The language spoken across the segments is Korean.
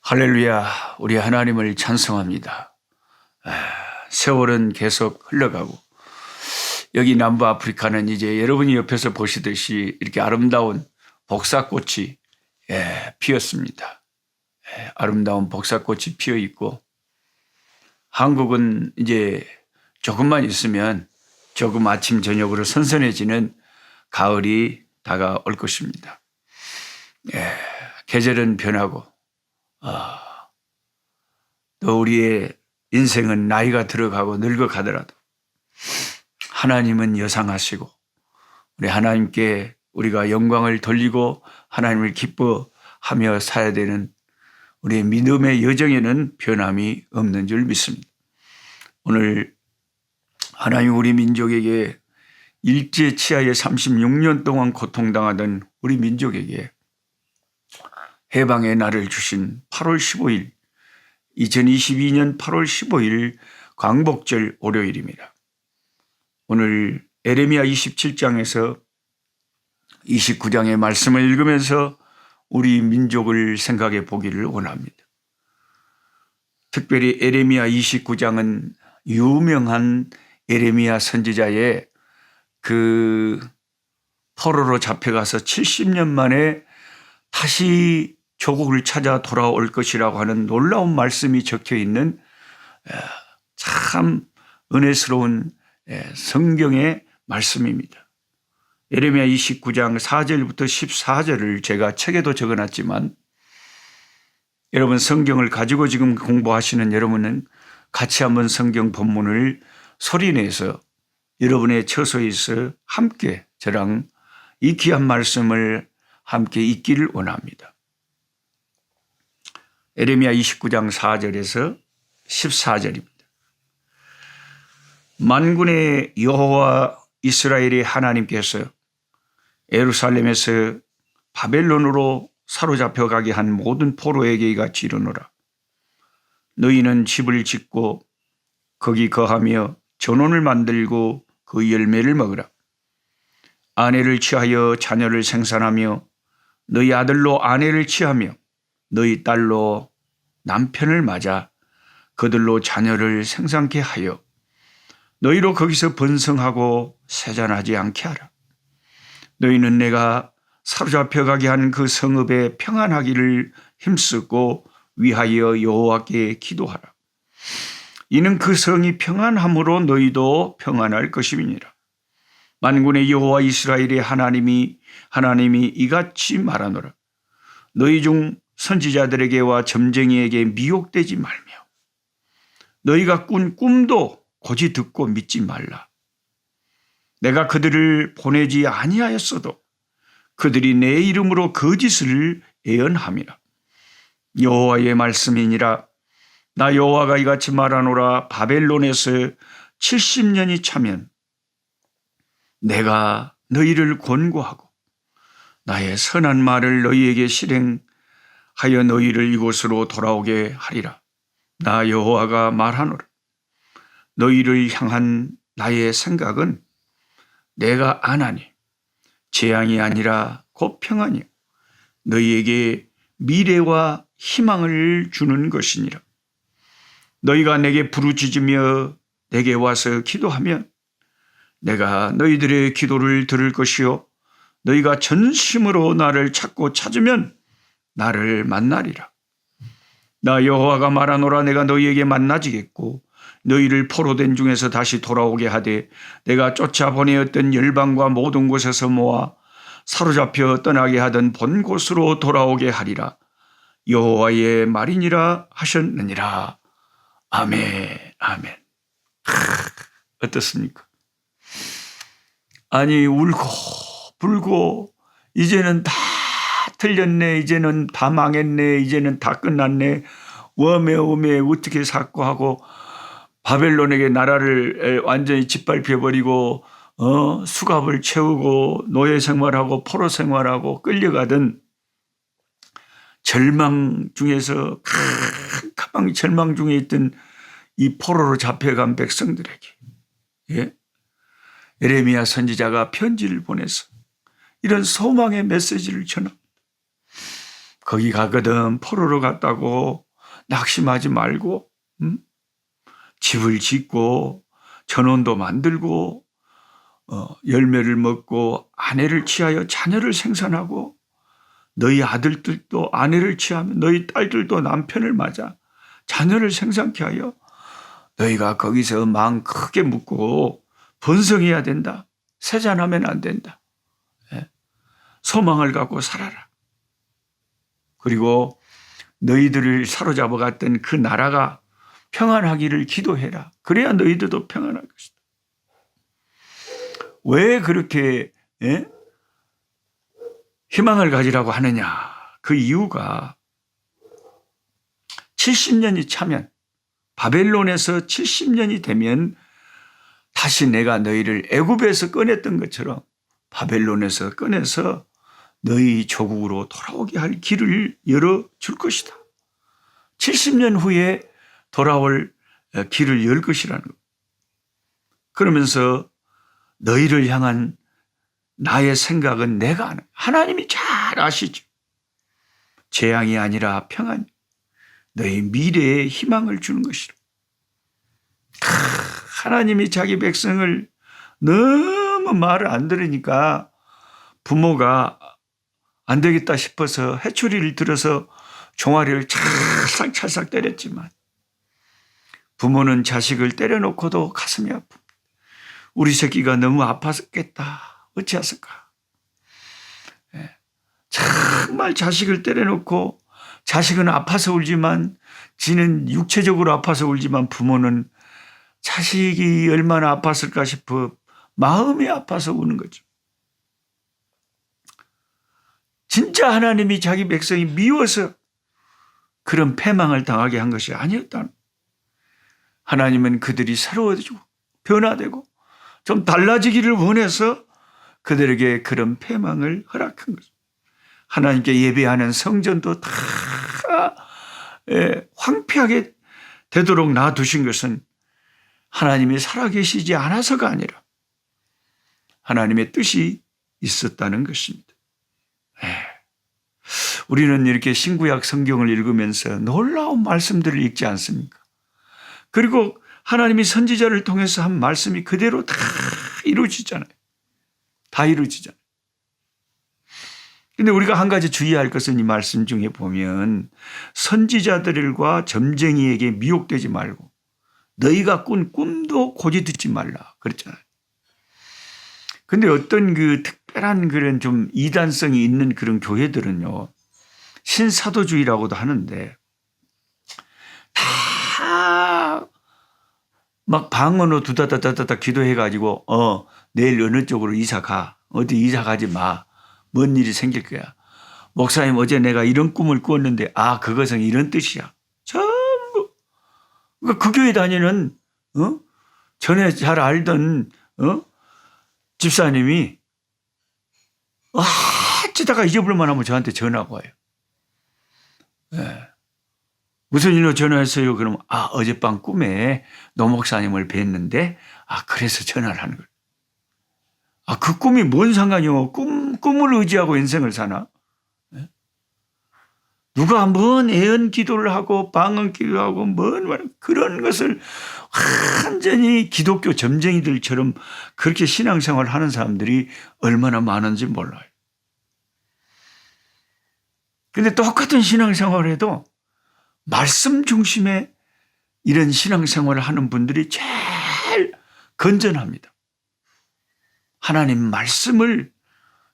할렐루야, 우리 하나님을 찬송합니다. 세월은 계속 흘러가고 여기 남부 아프리카는 이제 여러분이 옆에서 보시듯이 이렇게 아름다운 복사꽃이 피었습니다. 아름다운 복사꽃이 피어 있고 한국은 이제 조금만 있으면 조금 아침 저녁으로 선선해지는 가을이 다가올 것입니다. 계절은 변하고 또 우리의 인생은 나이가 들어가고 늙어가더라도 하나님은 여상하시고 우리 하나님께 우리가 영광을 돌리고 하나님을 기뻐하며 살아야 되는 우리의 믿음의 여정에는 변함이 없는 줄 믿습니다. 오늘 하나님 우리 민족에게 일제 치하에 36년 동안 고통당하던 우리 민족에게 해방의 날을 주신 8월 15일 2022년 8월 15일 광복절 월요일입니다. 오늘 에레미야 27장에서 29장의 말씀을 읽으면서 우리 민족을 생각해 보기를 원합니다. 특별히 에레미야 29장은 유명한 에레미야 선지자의 그 포로로 잡혀가서 70년 만에 다시 조국을 찾아 돌아올 것이라고 하는 놀라운 말씀이 적혀 있는 참 은혜스러운 성경의 말씀입니다. 예레미야 29장 4절부터 14절을 제가 책에도 적어놨지만 여러분 성경을 가지고 지금 공부하시는 여러분은 같이 한번 성경 본문을 소리내서 여러분의 처소에서 함께 저랑 이 귀한 말씀을 함께 읽기를 원합니다. 에레미야 29장 4절에서 14절입니다. 만군의 여호와 이스라엘의 하나님께서 예루살렘에서 바벨론으로 사로잡혀 가게 한 모든 포로에게 이같이 이르노라. 너희는 집을 짓고 거기 거하며 전원을 만들고 그 열매를 먹으라. 아내를 취하여 자녀를 생산하며 너희 아들로 아내를 취하며 너희 딸로 남편을 맞아 그들로 자녀를 생산케 하여 너희로 거기서 번성하고 세잔하지 않게 하라. 너희는 내가 사로잡혀 가게 한 그 성읍에 평안하기를 힘쓰고 위하여 여호와께 기도하라. 이는 그 성이 평안함으로 너희도 평안할 것임이니라. 만군의 여호와 이스라엘의 하나님이 이같이 말하노라. 너희 중 선지자들에게와 점쟁이에게 미혹되지 말며 너희가 꾼 꿈도 고지 듣고 믿지 말라. 내가 그들을 보내지 아니하였어도 그들이 내 이름으로 거짓을 예언함이라. 여호와의 말씀이니라. 나 여호와가 이같이 말하노라. 바벨론에서 70년이 차면 내가 너희를 권고하고 나의 선한 말을 너희에게 실행하여 너희를 이곳으로 돌아오게 하리라. 나 여호와가 말하노라. 너희를 향한 나의 생각은 내가 아나니 재앙이 아니라 곧 평안이요 너희에게 미래와 희망을 주는 것이니라. 너희가 내게 부르짖으며 내게 와서 기도하면 내가 너희들의 기도를 들을 것이요 너희가 전심으로 나를 찾고 찾으면 나를 만나리라. 나 여호와가 말하노라. 내가 너희에게 만나지겠고 너희를 포로된 중에서 다시 돌아오게 하되 내가 쫓아보내었던 열방과 모든 곳에서 모아 사로잡혀 떠나게 하던 본 곳으로 돌아오게 하리라. 여호와의 말이니라 하셨느니라. 아멘. 아멘. 어떻습니까? 아니 울고 불고 이제는 다 틀렸네. 이제는 다 망했네. 이제는 다 끝났네. 웜에 어떻게 샀고 하고 바벨론에게 나라를 완전히 짓밟혀버리고 수갑을 채우고 노예 생활하고 포로 생활하고 끌려가던 절망 중에서 가방 절망 중에 있던 이 포로로 잡혀간 백성들에게 예레미야 선지자가 편지를 보내서 이런 소망의 메시지를 전합니다. 거기 가거든 포로로 갔다고 낙심하지 말고 집을 짓고 전원도 만들고 열매를 먹고 아내를 취하여 자녀를 생산하고 너희 아들들도 아내를 취하며 너희 딸들도 남편을 맞아 자녀를 생산케 하여 너희가 거기서 마음 크게 묻고 번성해야 된다. 세잔하면 안 된다. 소망을 갖고 살아라. 그리고 너희들을 사로잡아 갔던 그 나라가 평안하기를 기도해라. 그래야 너희들도 평안할 것이다. 왜 그렇게 희망을 가지라고 하느냐. 그 이유가 70년이 차면 바벨론에서 70년이 되면 다시 내가 너희를 애굽에서 꺼냈던 것처럼 바벨론에서 꺼내서 너희 조국으로 돌아오게 할 길을 열어줄 것이다. 70년 후에 돌아올 길을 열 것이라는 것. 그러면서 너희를 향한 나의 생각은 내가 아는 하나님이 잘 아시죠. 재앙이 아니라 평안, 너희 미래에 희망을 주는 것이라. 하나님이 자기 백성을 너무 말을 안 들으니까 부모가 안 되겠다 싶어서 해초리를 들어서 종아리를 찰싹찰싹 때렸지만 부모는 자식을 때려놓고도 가슴이 아픕니다. 우리 새끼가 너무 아팠겠다. 어찌했을까? 정말 자식을 때려놓고 자식은 아파서 울지만 지는 육체적으로 아파서 울지만 부모는 자식이 얼마나 아팠을까 싶어 마음이 아파서 우는 거죠. 진짜 하나님이 자기 백성이 미워서 그런 패망을 당하게 한 것이 아니었다. 하나님은 그들이 새로워지고 변화되고 좀 달라지기를 원해서 그들에게 그런 패망을 허락한 거죠. 하나님께 예배하는 성전도 다 황폐하게 되도록 놔두신 것은 하나님이 살아계시지 않아서가 아니라 하나님의 뜻이 있었다는 것입니다. 우리는 이렇게 신구약 성경을 읽으면서 놀라운 말씀들을 읽지 않습니까? 그리고 하나님이 선지자를 통해서 한 말씀이 그대로 다 이루어지잖아요. 다 이루어지잖아요. 근데 우리가 한 가지 주의할 것은 이 말씀 중에 보면 선지자들과 점쟁이에게 미혹되지 말고 너희가 꾼 꿈도 고지 듣지 말라 그랬잖아요. 근데 어떤 그 특별한 그런 좀 이단성이 있는 그런 교회들은요, 신사도주의라고도 하는데 다 막 방언으로 두다다다다다 기도해가지고 내일 어느 쪽으로 이사 가. 어디 이사 가지 마. 뭔 일이 생길 거야. 목사님 어제 내가 이런 꿈을 꾸었는데 그것은 이런 뜻이야. 전부 그 교회 다니는 전에 잘 알던 집사님이 어쩌다가 잊어볼만 하면 저한테 전화가 와요. 무슨 일로 전화했어요? 그러면 어젯밤 꿈에 노 목사님을 뵀는데 그래서 전화를 하는 거예요. 그 꿈이 뭔 상관이요? 꿈을 의지하고 인생을 사나? 누가 뭔 애언 기도를 하고 방언 기도하고 그런 것을 완전히 기독교 점쟁이들처럼 그렇게 신앙생활을 하는 사람들이 얼마나 많은지 몰라요. 근데 똑같은 신앙생활을 해도 말씀 중심의 이런 신앙생활을 하는 분들이 제일 건전합니다. 하나님 말씀을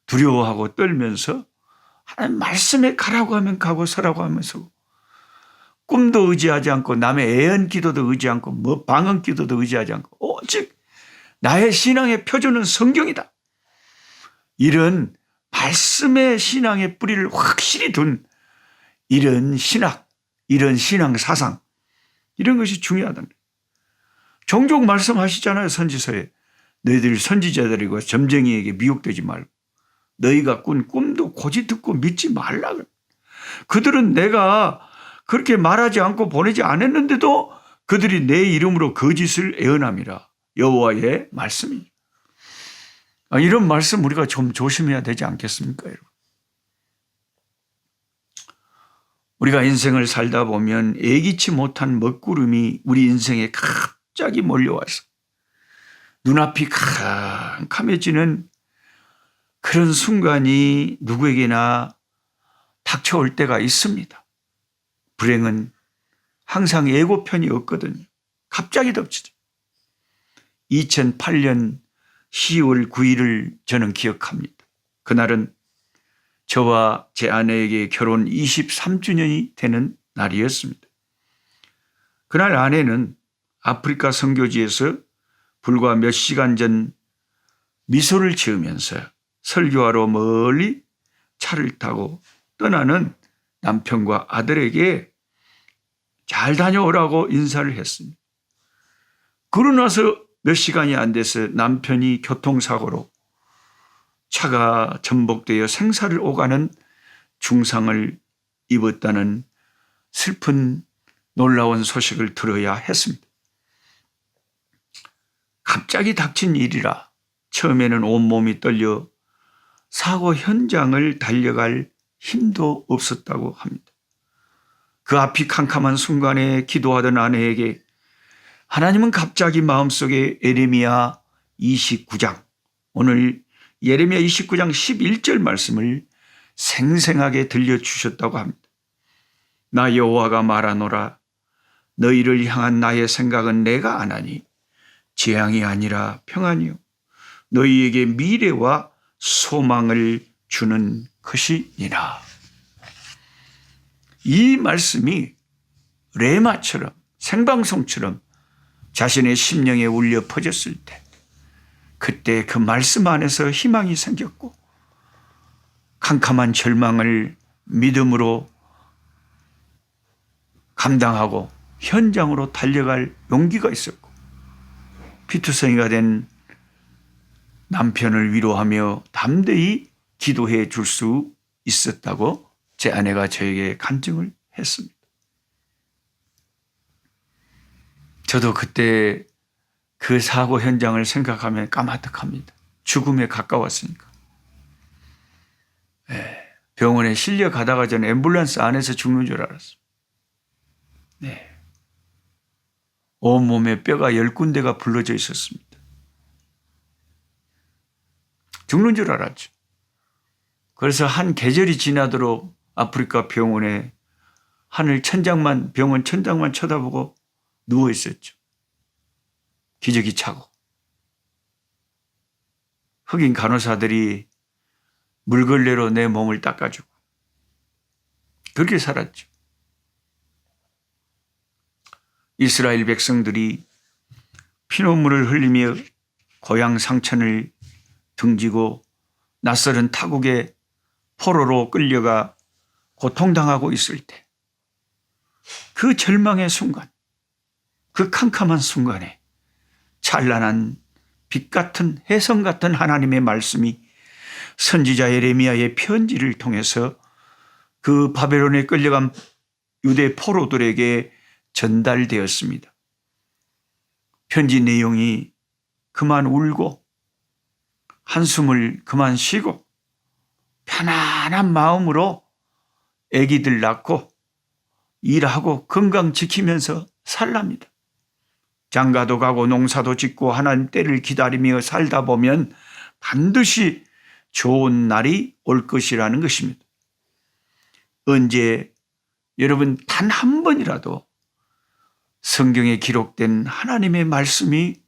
두려워하고 떨면서 하나님 말씀에 가라고 하면 가고 서라고 하면서 꿈도 의지하지 않고 남의 애언 기도도 의지 않고 방언 기도도 의지하지 않고 오직 나의 신앙의 표준은 성경이다. 이런 말씀의 신앙의 뿌리를 확실히 둔 이런 신학, 이런 신앙 사상, 이런 것이 중요하다는 거예요. 종종 말씀하시잖아요. 선지서에. 너희들 선지자들이고 점쟁이에게 미혹되지 말고 너희가 꾼 꿈도 고지 듣고 믿지 말라. 그들은 내가 그렇게 말하지 않고 보내지 않았는데도 그들이 내 이름으로 거짓을 애언함이라. 여호와의 말씀이. 이런 말씀 우리가 좀 조심해야 되지 않겠습니까, 여러분? 우리가 인생을 살다 보면 예기치 못한 먹구름이 우리 인생에 갑자기 몰려와서 눈앞이 캄캄해지는 그런 순간이 누구에게나 닥쳐올 때가 있습니다. 불행은 항상 예고편이 없거든요. 갑자기 덮치죠. 2008년 10월 9일을 저는 기억합니다. 그날은 저와 제 아내에게 결혼 23주년이 되는 날이었습니다. 그날 아내는 아프리카 선교지에서 불과 몇 시간 전 미소를 지으면서 설교하러 멀리 차를 타고 떠나는 남편과 아들에게 잘 다녀오라고 인사를 했습니다. 그러고 나서 몇 시간이 안 돼서 남편이 교통사고로 차가 전복되어 생사를 오가는 중상을 입었다는 슬픈 놀라운 소식을 들어야 했습니다. 갑자기 닥친 일이라 처음에는 온몸이 떨려 사고 현장을 달려갈 힘도 없었다고 합니다. 그 앞이 캄캄한 순간에 기도하던 아내에게 하나님은 갑자기 마음속에 예레미야 29장, 오늘 예레미야 29장 11절 말씀을 생생하게 들려주셨다고 합니다. 나 여호와가 말하노라. 너희를 향한 나의 생각은 내가 아나니 재앙이 아니라 평안이요 너희에게 미래와 소망을 주는 것이니라. 이 말씀이 레마처럼 생방송처럼 자신의 심령에 울려 퍼졌을 때 그때 그 말씀 안에서 희망이 생겼고 캄캄한 절망을 믿음으로 감당하고 현장으로 달려갈 용기가 있었고 피투성이가 된 남편을 위로하며 담대히 기도해 줄 수 있었다고 제 아내가 저에게 간증을 했습니다. 저도 그때 그 사고 현장을 생각하면 까마득합니다. 죽음에 가까웠으니까. 병원에 실려 가다가 저는 앰뷸런스 안에서 죽는 줄 알았어요. 온몸에 뼈가 10군데가 불러져 있었습니다. 죽는 줄 알았죠. 그래서 한 계절이 지나도록 아프리카 병원에 하늘 천장만, 병원 천장만 쳐다보고 누워 있었죠. 기저귀 차고. 흑인 간호사들이 물걸레로 내 몸을 닦아주고. 그렇게 살았죠. 이스라엘 백성들이 피눈물을 흘리며 고향 상천을 등지고 낯설은 타국의 포로로 끌려가 고통당하고 있을 때 그 절망의 순간, 그 캄캄한 순간에 찬란한 빛 같은 혜성 같은 하나님의 말씀이 선지자 예레미야의 편지를 통해서 그 바벨론에 끌려간 유대 포로들에게 전달되었습니다. 편지 내용이 그만 울고 한숨을 그만 쉬고 편안한 마음으로 아기들 낳고 일하고 건강 지키면서 살랍니다. 장가도 가고 농사도 짓고 하나님 때를 기다리며 살다 보면 반드시 좋은 날이 올 것이라는 것입니다. 언제 여러분 단 한 번이라도 성경에 기록된 하나님의 말씀이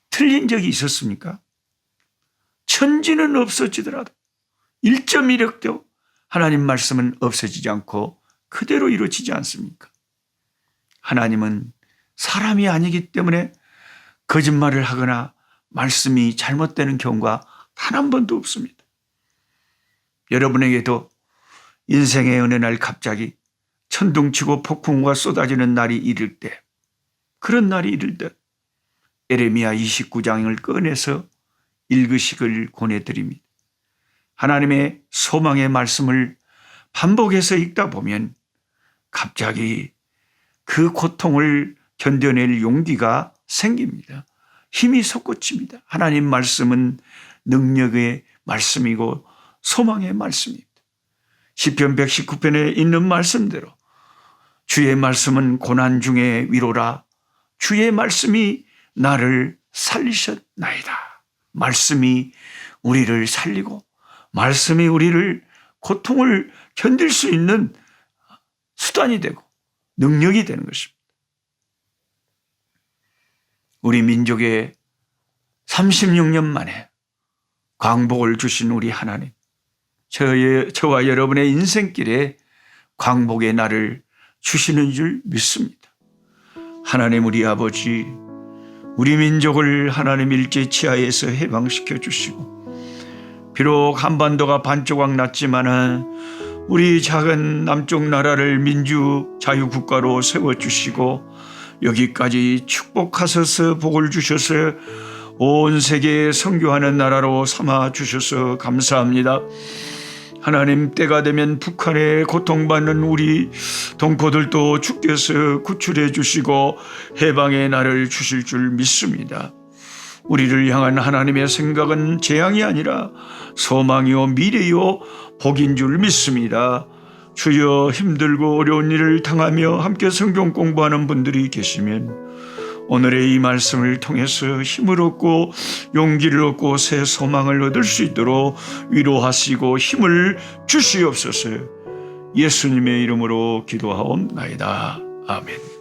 틀린 적이 있었습니까? 천지는 없어지더라도 1.1억도 하나님 말씀은 없어지지 않고 그대로 이루어지지 않습니까? 하나님은 사람이 아니기 때문에 거짓말을 하거나 말씀이 잘못되는 경우가 단 한 번도 없습니다. 여러분에게도 인생의 어느 날 갑자기 천둥치고 폭풍우가 쏟아지는 날이 이를 때, 그런 날이 이를 때 예레미야 29장을 꺼내서 읽으시길 권해드립니다. 하나님의 소망의 말씀을 반복해서 읽다 보면 갑자기 그 고통을 견뎌낼 용기가 생깁니다. 힘이 솟구칩니다. 하나님 말씀은 능력의 말씀이고 소망의 말씀입니다. 시편 119편에 있는 말씀대로 주의 말씀은 고난 중에 위로라. 주의 말씀이 나를 살리셨나이다. 말씀이 우리를 살리고 말씀이 우리를 고통을 견딜 수 있는 수단이 되고 능력이 되는 것입니다. 우리 민족에 36년 만에 광복을 주신 우리 하나님, 저와 여러분의 인생길에 광복의 날을 주시는 줄 믿습니다. 하나님 우리 아버지, 우리 민족을 하나님 일제 치하에서 해방시켜 주시고, 비록 한반도가 반조각 났지만은 우리 작은 남쪽 나라를 민주 자유국가로 세워주시고 여기까지 축복하셔서 복을 주셔서 온 세계에 선교하는 나라로 삼아 주셔서 감사합니다. 하나님, 때가 되면 북한에 고통받는 우리 동포들도 주께서 구출해 주시고 해방의 날을 주실 줄 믿습니다. 우리를 향한 하나님의 생각은 재앙이 아니라 소망이요 미래요 복인 줄 믿습니다. 주여, 힘들고 어려운 일을 당하며 함께 성경 공부하는 분들이 계시면 오늘의 이 말씀을 통해서 힘을 얻고 용기를 얻고 새 소망을 얻을 수 있도록 위로하시고 힘을 주시옵소서. 예수님의 이름으로 기도하옵나이다. 아멘.